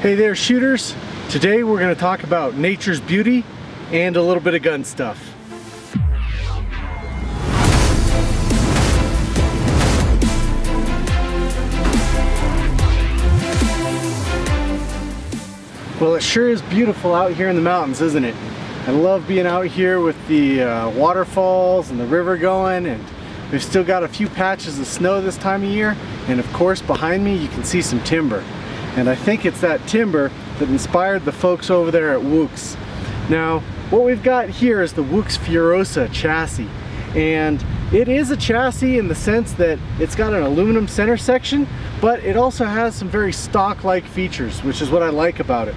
Hey there, shooters. Today we're going to talk about nature's beauty and a little bit of gun stuff. Well, it sure is beautiful out here in the mountains, isn't it? I love being out here with the waterfalls and the river going, and we've still got a few patches of snow this time of year, and of course behind me you can see some timber. And I think it's that timber that inspired the folks over there at Woox. Now, what we've got here is the Woox Furiosa chassis. And it is a chassis in the sense that it's got an aluminum center section, but it also has some very stock-like features, which is what I like about it.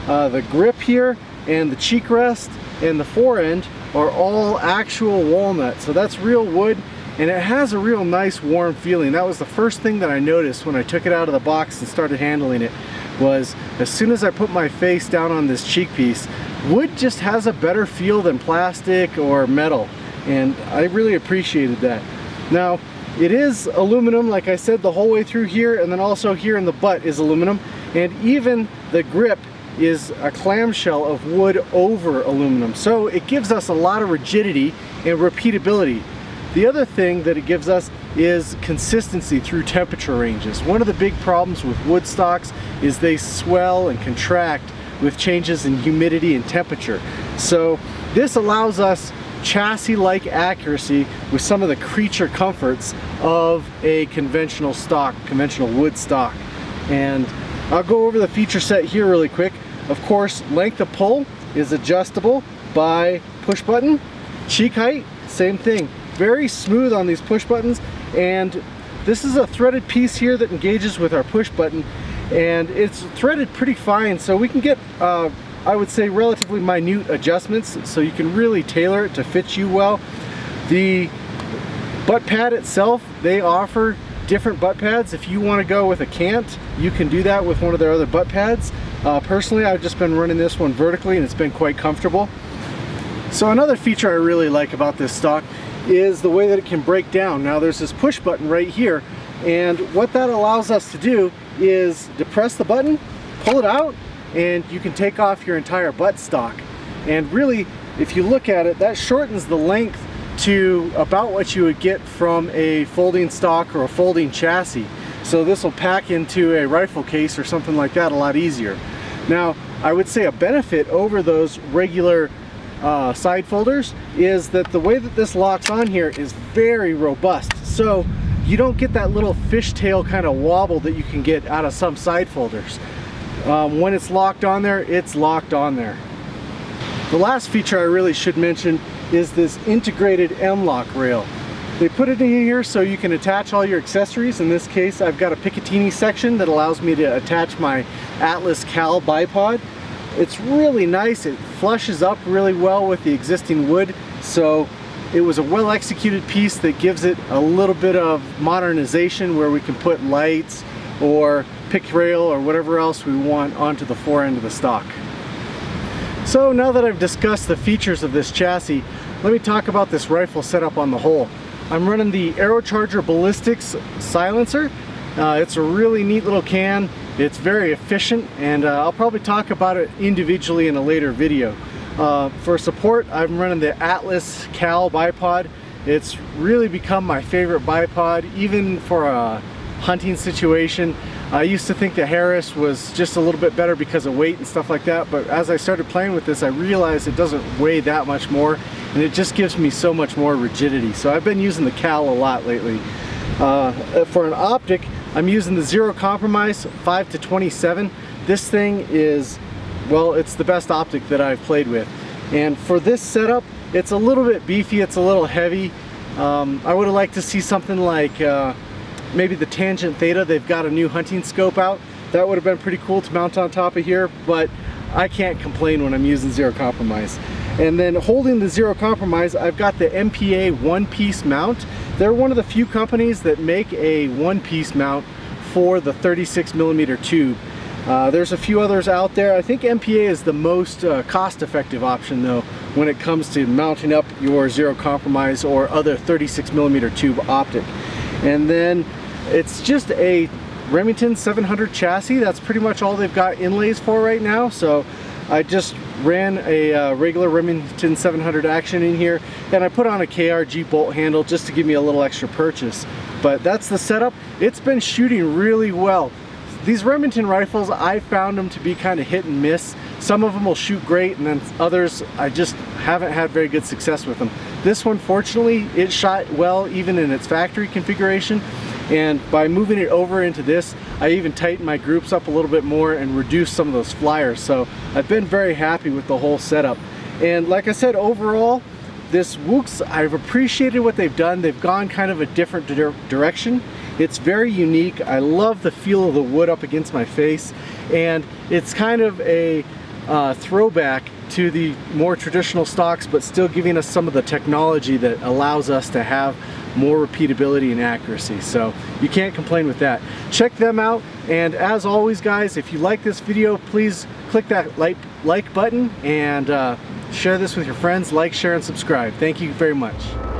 The grip here and the cheek rest and the fore end are all actual walnut, so that's real wood. And it has a real nice warm feeling. That was the first thing that I noticed when I took it out of the box and started handling it, was as soon as I put my face down on this cheek piece, wood just has a better feel than plastic or metal, and I really appreciated that. Now, it is aluminum, like I said, the whole way through here, and then also here in the butt is aluminum, and even the grip is a clamshell of wood over aluminum, so it gives us a lot of rigidity and repeatability. The other thing that it gives us is consistency through temperature ranges. One of the big problems with wood stocks is they swell and contract with changes in humidity and temperature. So this allows us chassis-like accuracy with some of the creature comforts of a conventional stock, conventional wood stock. And I'll go over the feature set here really quick. Of course, length of pull is adjustable by push button. Cheek height, same thing. Very smooth on these push buttons, and this is a threaded piece here that engages with our push button, and it's threaded pretty fine, so we can get I would say relatively minute adjustments, so you can really tailor it to fit you well. The butt pad itself, they offer different butt pads. If you want to go with a cant, you can do that with one of their other butt pads. Personally, I've just been running this one vertically, and it's been quite comfortable. So another feature I really like about this stock is the way that it can break down. Now there's this push button right here, and what that allows us to do is depress the button, pull it out, and you can take off your entire butt stock. And really, if you look at it, that shortens the length to about what you would get from a folding stock or a folding chassis. So this will pack into a rifle case or something like that a lot easier. Now, I would say a benefit over those regular side folders is that the way that this locks on here is very robust, so you don't get that little fishtail kind of wobble that you can get out of some side folders. When it's locked on there, it's locked on there. The last feature I really should mention is this integrated M-Lok rail. They put it in here so you can attach all your accessories. In this case, I've got a Picatinny section that allows me to attach my Atlas Cal bipod. It's really nice. It flushes up really well with the existing wood, so it was a well executed piece that gives it a little bit of modernization where we can put lights or pick rail or whatever else we want onto the fore end of the stock. So now that I've discussed the features of this chassis, let me talk about this rifle setup on the whole. I'm running the Aerocharger Ballistics silencer. It's a really neat little can. It's very efficient, and I'll probably talk about it individually in a later video. For support, I'm running the Atlas Cal bipod. It's really become my favorite bipod, even for a hunting situation. I used to think the Harris was just a little bit better because of weight and stuff like that, but as I started playing with this, I realized it doesn't weigh that much more, and it just gives me so much more rigidity. So I've been using the Cal a lot lately. For an optic, I'm using the Zero Compromise 5-27. This thing is, well, it's the best optic that I've played with. And for this setup, it's a little bit beefy, it's a little heavy. I would have liked to see something like maybe the Tangent Theta. They've got a new hunting scope out. That would have been pretty cool to mount on top of here, but I can't complain when I'm using Zero Compromise. And then holding the Zero Compromise, I've got the Mpa One Piece Mount. They're one of the few companies that make a one-piece mount for the 36mm tube. There's a few others out there. I think Mpa is the most cost-effective option though when it comes to mounting up your Zero Compromise or other 36mm tube optic. And then it's just a Remington 700 chassis. That's pretty much all they've got inlays for right now. So I just ran a regular Remington 700 action in here, and I put on a KRG bolt handle just to give me a little extra purchase. But that's the setup. It's been shooting really well. These Remington rifles, I found them to be kind of hit and miss. Some of them will shoot great, and then others I just haven't had very good success with them. This one, fortunately, it shot well even in its factory configuration, and by moving it over into this, I even tightened my groups up a little bit more and reduced some of those flyers. So I've been very happy with the whole setup. And like I said, overall, this Woox, I've appreciated what they've done. They've gone kind of a different direction. It's very unique. I love the feel of the wood up against my face, and it's kind of a throwback to the more traditional stocks, but still giving us some of the technology that allows us to have more repeatability and accuracy. So you can't complain with that. Check them out, and as always guys, if you like this video, please click that like button and share this with your friends. Like, share, and subscribe. Thank you very much.